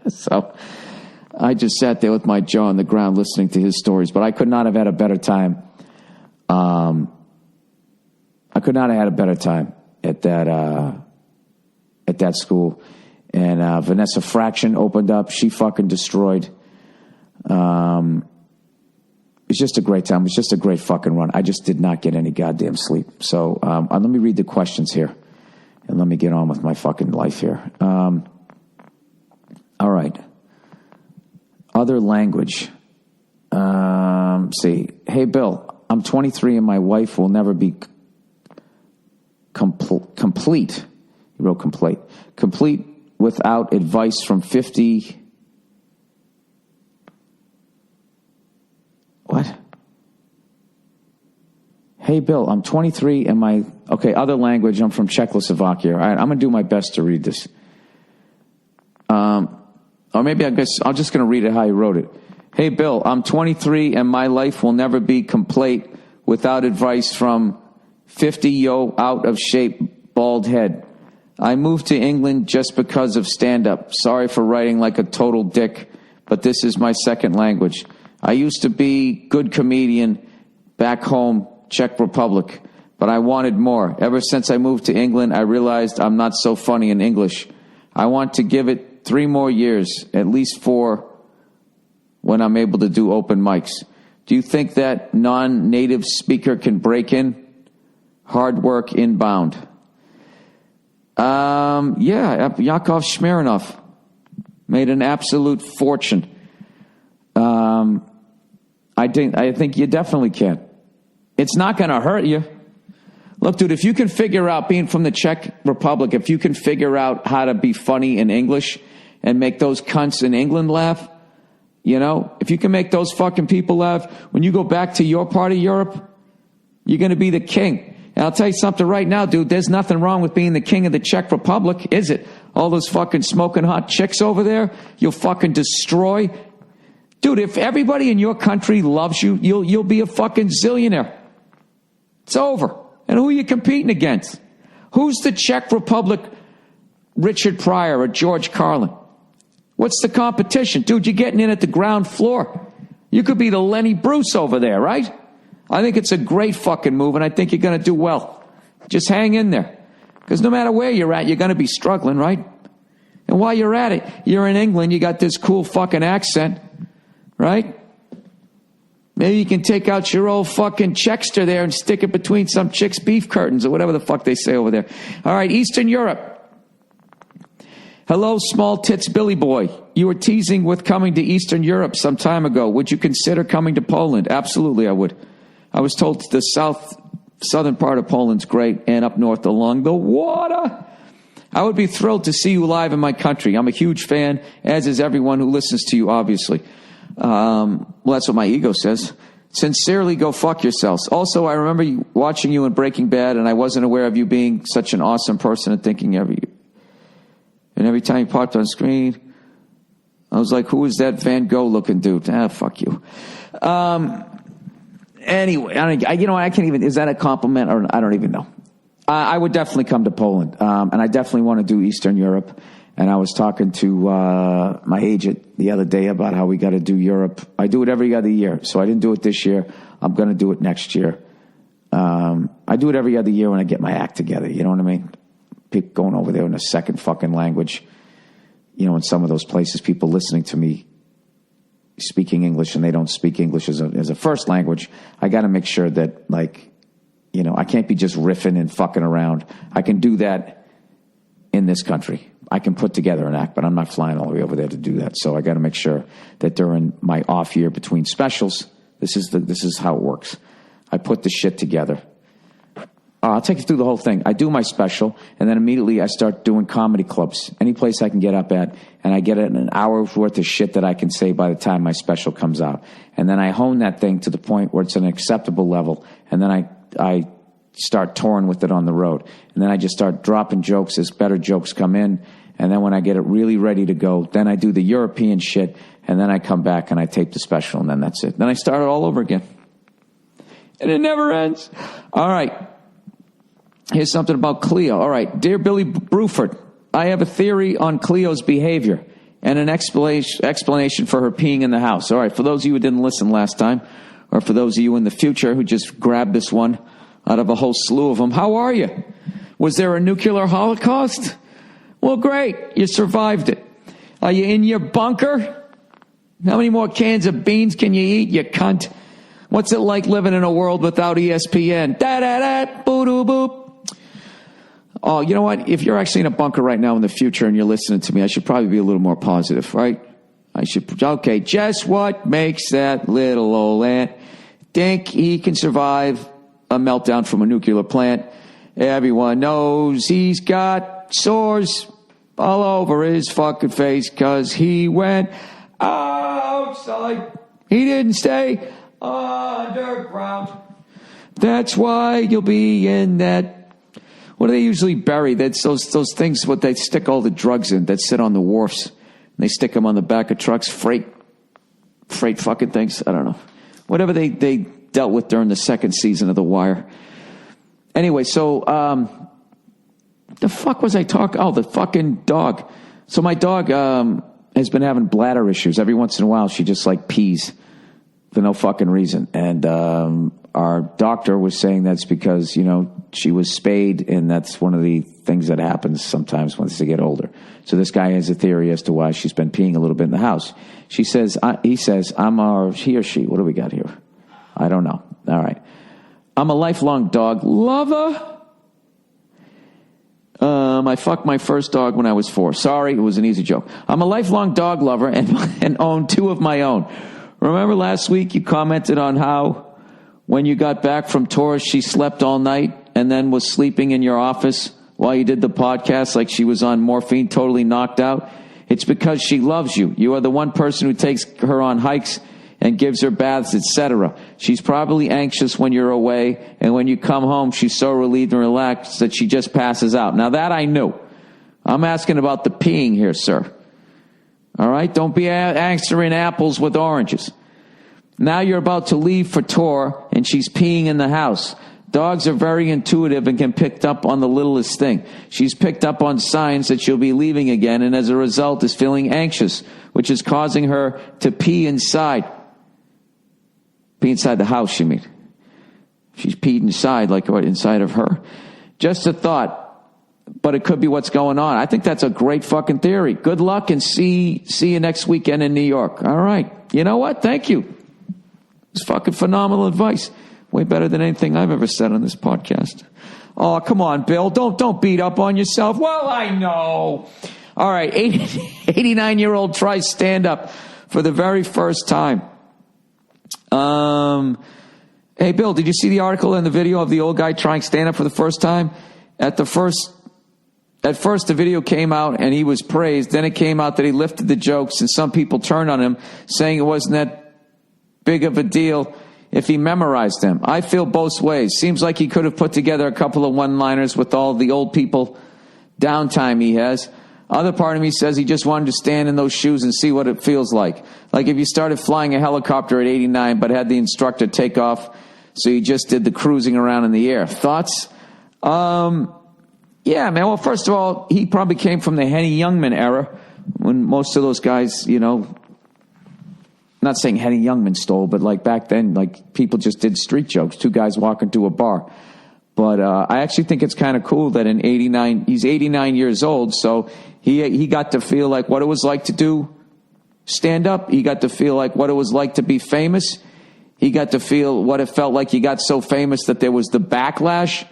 So I just sat there with my jaw on the ground listening to his stories, but I could not have had a better time. I could not have had a better time at that school. And Vanessa Fraction opened up. She fucking destroyed. It was just a great time. It was just a great fucking run. I just did not get any goddamn sleep. So let me read the questions here. And let me get on with my fucking life here. All right. Other language. See. Hey, Bill, I'm 23 and my wife will never be complete. He wrote complete. Complete without advice from 50. What? Hey, Bill, I'm 23 and my... Okay, other language, I'm from Czechoslovakia. All right, I'm going to do my best to read this. Or maybe I guess I'm just going to read it how he wrote it. Hey, Bill, I'm 23 and my life will never be complete without advice from 50-yo out of shape bald head. I moved to England just because of stand-up. Sorry for writing like a total dick, but this is my second language. I used to be good comedian back home, Czech Republic, but I wanted more. Ever since I moved to England, I realized I'm not so funny in English. I want to give it 3 more years, at least 4, when I'm able to do open mics. Do you think that non-native speaker can break in? Hard work inbound. Yeah, Yakov Smirnov made an absolute fortune. I think you definitely can. It's not going to hurt you. Look, dude, if you can figure out, being from the Czech Republic, if you can figure out how to be funny in English and make those cunts in England laugh, if you can make those fucking people laugh, when you go back to your part of Europe, you're going to be the king. And I'll tell you something right now, dude, there's nothing wrong with being the king of the Czech Republic, is it? All those fucking smoking hot chicks over there, you'll fucking destroy. Dude, if everybody in your country loves you, you'll be a fucking zillionaire. It's over. And who are you competing against? Who's the Czech Republic Richard Pryor or George Carlin? What's the competition? Dude, you're getting in at the ground floor. You could be the Lenny Bruce over there, right? I think it's a great fucking move, and I think you're going to do well. Just hang in there. Because no matter where you're at, you're going to be struggling, right? And while you're at it, you're in England, you got this cool fucking accent, right? Maybe you can take out your old fucking Czechster there and stick it between some chick's beef curtains or whatever the fuck they say over there. All right, Eastern Europe. Hello, small tits Billy boy. You were teasing with coming to Eastern Europe some time ago. Would you consider coming to Poland? Absolutely, I would. I was told the southern part of Poland's great, and up north along the water. I would be thrilled to see you live in my country. I'm a huge fan, as is everyone who listens to you, obviously. Well, that's what my ego says. Sincerely, go fuck yourselves. Also, I remember watching you in Breaking Bad, and I wasn't aware of you being such an awesome person and thinking every time you popped on screen, I was like, who is that Van Gogh looking dude? Fuck you. Anyway, I can't even, is that a compliment or I don't even know. I would definitely come to Poland. And I definitely want to do Eastern Europe. And I was talking to my agent the other day about how we got to do Europe. I do it every other year. So I didn't do it this year. I'm going to do it next year. I do it every other year when I get my act together. You know what I mean? People going over there in a second fucking language. In some of those places, people listening to me speaking English and they don't speak English as a first language. I got to make sure that, I can't be just riffing and fucking around. I can do that in this country. I can put together an act, but I'm not flying all the way over there to do that. So I got to make sure that during my off year between specials, this is how it works. I put the shit together. I'll take you through the whole thing. I do my special, and then immediately I start doing comedy clubs, any place I can get up at, and I get an hour's worth of shit that I can say by the time my special comes out. And then I hone that thing to the point where it's an acceptable level, and then I start touring with it on the road. And then I just start dropping jokes as better jokes come in, And then when I get it really ready to go, then I do the European shit, and then I come back and I tape the special, and then that's it. Then I start it all over again. And it never ends. All right. Here's something about Cleo. All right. Dear Billy Bruford, I have a theory on Cleo's behavior and an explanation for her peeing in the house. All right. For those of you who didn't listen last time, or for those of you in the future who just grabbed this one out of a whole slew of them, how are you? Was there a nuclear holocaust? Well, great. You survived it. Are you in your bunker? How many more cans of beans can you eat, you cunt? What's it like living in a world without ESPN? Da-da-da, boo-doo-boop. Oh, you know what? If you're actually in a bunker right now in the future and you're listening to me, I should probably be a little more positive, right? Okay, just what makes that little old ant think he can survive a meltdown from a nuclear plant? Everyone knows he's got sores all over his fucking face because he went outside. He didn't stay underground. That's why you'll be in that. What do they usually bury? That's those things what they stick all the drugs in that sit on the wharfs. And they stick them on the back of trucks, freight fucking things. I don't know. Whatever they dealt with during the second season of The Wire. Anyway, so the fuck was I talking? Oh, the fucking dog. So my dog has been having bladder issues. Every once in a while, she just like pees for no fucking reason. And our doctor was saying that's because, you know, she was spayed, and that's one of the things that happens sometimes once they get older. So this guy has a theory as to why she's been peeing a little bit in the house. He says, he or she, what do we got here? I don't know. All right. I'm a lifelong dog lover. I fucked my first dog when I was 4. Sorry, it was an easy joke. I'm a lifelong dog lover and own 2 of my own. Remember last week you commented on how when you got back from tours, she slept all night and then was sleeping in your office while you did the podcast like she was on morphine, totally knocked out? It's because she loves you. You are the one person who takes her on hikes and gives her baths, etc. She's probably anxious when you're away, and when you come home, she's so relieved and relaxed that she just passes out. Now that I knew. I'm asking about the peeing here, sir. All right? Don't be answering apples with oranges. Now you're about to leave for tour, and she's peeing in the house. Dogs are very intuitive and can pick up on the littlest thing. She's picked up on signs that she'll be leaving again, and as a result is feeling anxious, which is causing her to pee inside. Pee inside the house, you mean? She's peed inside, like what, inside of her? Just a thought, but it could be what's going on. I think that's a great fucking theory. Good luck, and see you next weekend in New York. All right. You know what? Thank you. It's fucking phenomenal advice. Way better than anything I've ever said on this podcast. Oh, come on, Bill. Don't beat up on yourself. Well, I know. All right. 89-year-old tries stand-up for the very first time. Hey, Bill, did you see the article and the video of the old guy trying stand-up for the first time? At first, the video came out and he was praised. Then it came out that he lifted the jokes, and some people turned on him, saying it wasn't that big of a deal if he memorized them. I feel both ways. Seems like he could have put together a couple of one-liners with all the old people downtime he has. Other part of me says he just wanted to stand in those shoes and see what it feels like. Like if you started flying a helicopter at 89 but had the instructor take off, so you just did the cruising around in the air. Thoughts? Yeah, man. Well, first of all, he probably came from the Henny Youngman era when most of those guys, you know, not saying Henny Youngman stole, but like back then, like people just did street jokes. 2 guys walking to a bar. But I actually think it's kind of cool that he's 89 years old, so he got to feel like what it was like to do stand up. He got to feel like what it was like to be famous. He got to feel what it felt like he got so famous that there was the backlash.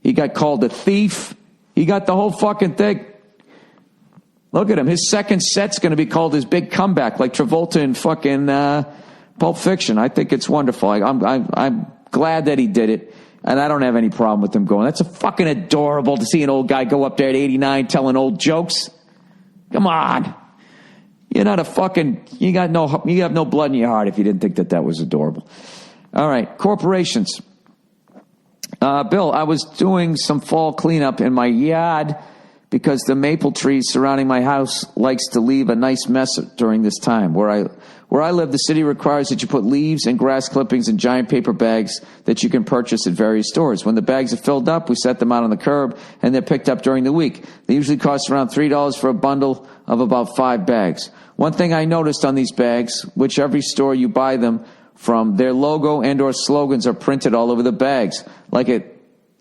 He got called a thief. He got the whole fucking thing. Look at him. His second set's going to be called his big comeback, like Travolta in fucking Pulp Fiction. I think it's wonderful. I'm glad that he did it. And I don't have any problem with him going. That's a fucking adorable to see an old guy go up there at 89 telling old jokes. Come on. You're not a fucking, you have no blood in your heart if you didn't think that was adorable. All right. Corporations. Bill, I was doing some fall cleanup in my yard because the maple trees surrounding my house likes to leave a nice mess during this time. Where I live, the city requires that you put leaves and grass clippings in giant paper bags that you can purchase at various stores. When the bags are filled up, we set them out on the curb, and they're picked up during the week. They usually cost around $3 for a bundle of about 5 bags. One thing I noticed on these bags, which every store you buy them from, their logo and or slogans are printed all over the bags, like at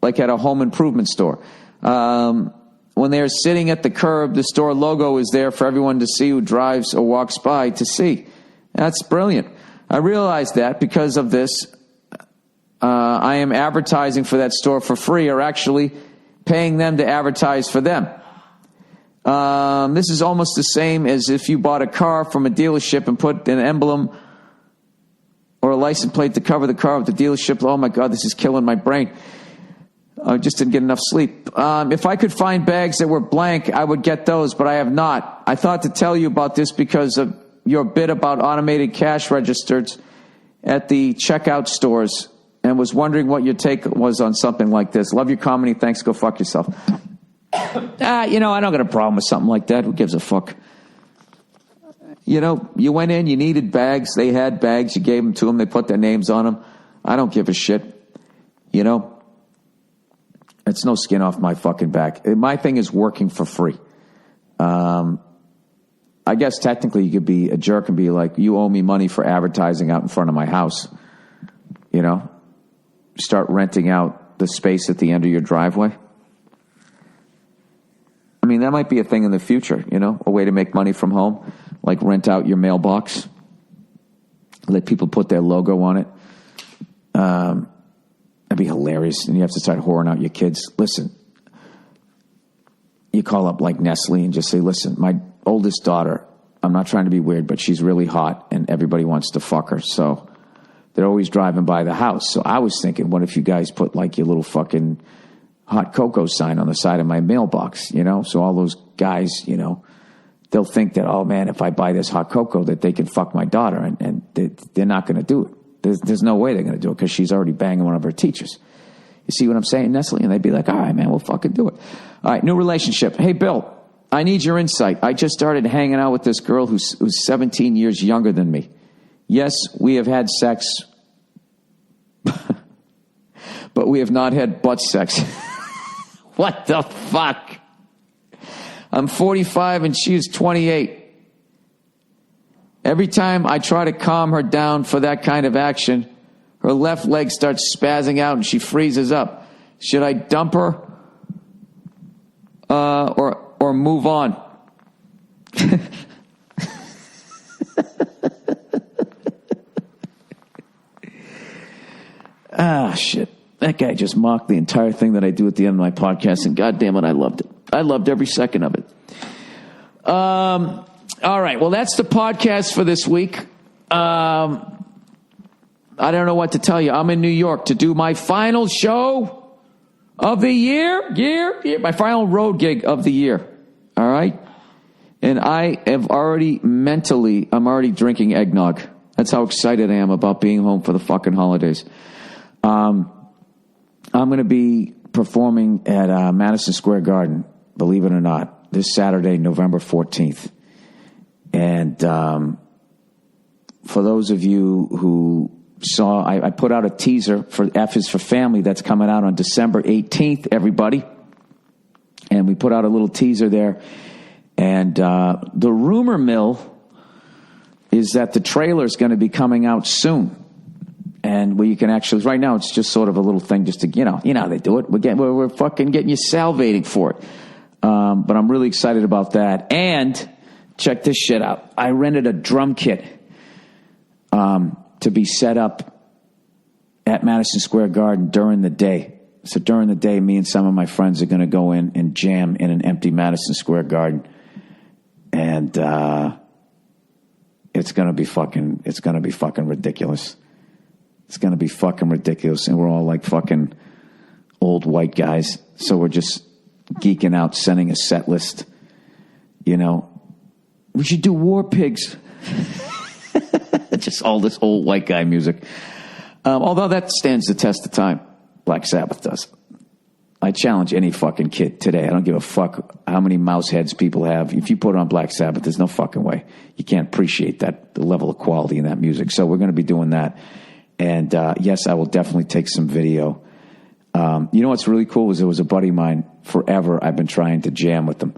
a home improvement store. When they're sitting at the curb, the store logo is there for everyone to see who drives or walks by to see. That's brilliant. I realized that because of this, I am advertising for that store for free, or actually paying them to advertise for them. This is almost the same as if you bought a car from a dealership and put an emblem or a license plate to cover the car with the dealership. Oh my God, this is killing my brain. I just didn't get enough sleep. If I could find bags that were blank, I would get those, but I have not. I thought to tell you about this because of your bit about automated cash registers at the checkout stores, and was wondering what your take was on something like this. Love your comedy. Thanks. Go fuck yourself. I don't got a problem with something like that. Who gives a fuck? You went in, you needed bags. They had bags. You gave them to them. They put their names on them. I don't give a shit. It's no skin off my fucking back. My thing is working for free. I guess technically you could be a jerk and be like, you owe me money for advertising out in front of my house. Start renting out the space at the end of your driveway. I mean, that might be a thing in the future, a way to make money from home, like rent out your mailbox, let people put their logo on it. That'd be hilarious. And you have to start whoring out your kids. Listen, you call up like Nestle and just say, listen, my oldest daughter, I'm not trying to be weird, but she's really hot and everybody wants to fuck her. So they're always driving by the house. So I was thinking, what if you guys put like your little fucking hot cocoa sign on the side of my mailbox, So all those guys, they'll think that, oh man, if I buy this hot cocoa that they can fuck my daughter, and they're not going to do it. There's no way they're going to do it because she's already banging one of her teachers. You see what I'm saying, Nestle? And they'd be like, all right, man, we'll fucking do it. All right, new relationship. Hey, Bill, I need your insight. I just started hanging out with this girl who's 17 years younger than me. Yes, we have had sex, but we have not had butt sex. What the fuck? I'm 45 and she is 28. Every time I try to calm her down for that kind of action, her left leg starts spazzing out and she freezes up. Should I dump her or move on? Shit. That guy just mocked the entire thing that I do at the end of my podcast, and goddamn it, I loved it. I loved every second of it. All right, well, that's the podcast for this week. I don't know what to tell you. I'm in New York to do my final show of the year, my final road gig of the year. All right? And I'm already drinking eggnog. That's how excited I am about being home for the fucking holidays. I'm going to be performing at Madison Square Garden, believe it or not, this Saturday, November 14th. And for those of you who saw, I put out a teaser for F is for Family that's coming out on December 18th, everybody. And we put out a little teaser there. And the rumor mill is that the trailer is going to be coming out soon. And where you can actually, right now, it's just sort of a little thing just to, you know how they do it. We're fucking getting you salivating for it. But I'm really excited about that. And check this shit out. I rented a drum kit to be set up at Madison Square Garden during the day. So during the day, me and some of my friends are going to go in and jam in an empty Madison Square Garden. And it's going to be fucking ridiculous. It's going to be fucking ridiculous. And we're all like fucking old white guys. So we're just geeking out, sending a set list. We should do War Pigs. Just all this old white guy music. Although that stands the test of time. Black Sabbath does. I challenge any fucking kid today. I don't give a fuck how many mouse heads people have. If you put on Black Sabbath, there's no fucking way. You can't appreciate that, the level of quality in that music. So we're going to be doing that. And yes, I will definitely take some video. You know what's really cool is there was a buddy of mine forever. I've been trying to jam with him.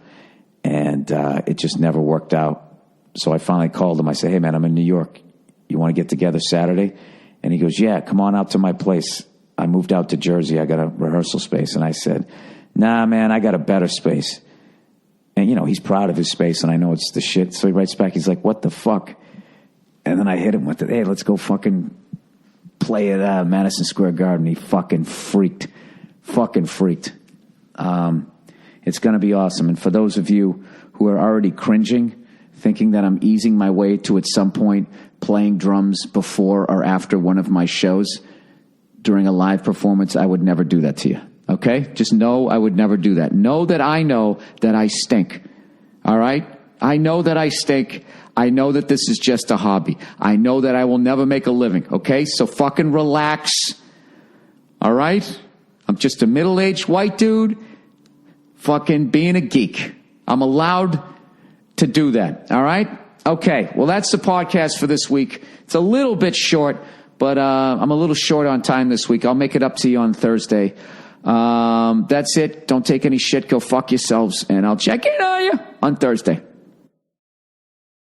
And it just never worked out. So I finally called him. I said, hey, man, I'm in New York. You want to get together Saturday? And he goes, yeah, come on out to my place. I moved out to Jersey. I got a rehearsal space. And I said, nah, man, I got a better space. And, you know, he's proud of his space, and I know it's the shit. So he writes back. He's like, what the fuck? And then I hit him with it. Hey, let's go fucking play at Madison Square Garden. He fucking freaked. It's going to be awesome. And for those of you who are already cringing, thinking that I'm easing my way to at some point playing drums before or after one of my shows during a live performance, I would never do that to you. Okay? Just know I would never do that. Know that I stink. All right? I know that I stink. I know that this is just a hobby. I know that I will never make a living. Okay? So fucking relax. All right? I'm just a middle-aged white dude fucking being a geek. I'm allowed to do that. All right? Okay. Well, that's the podcast for this week. It's a little bit short, but I'm a little short on time this week. I'll make it up to you on Thursday. That's it. Don't take any shit. Go fuck yourselves, and I'll check in on you on Thursday.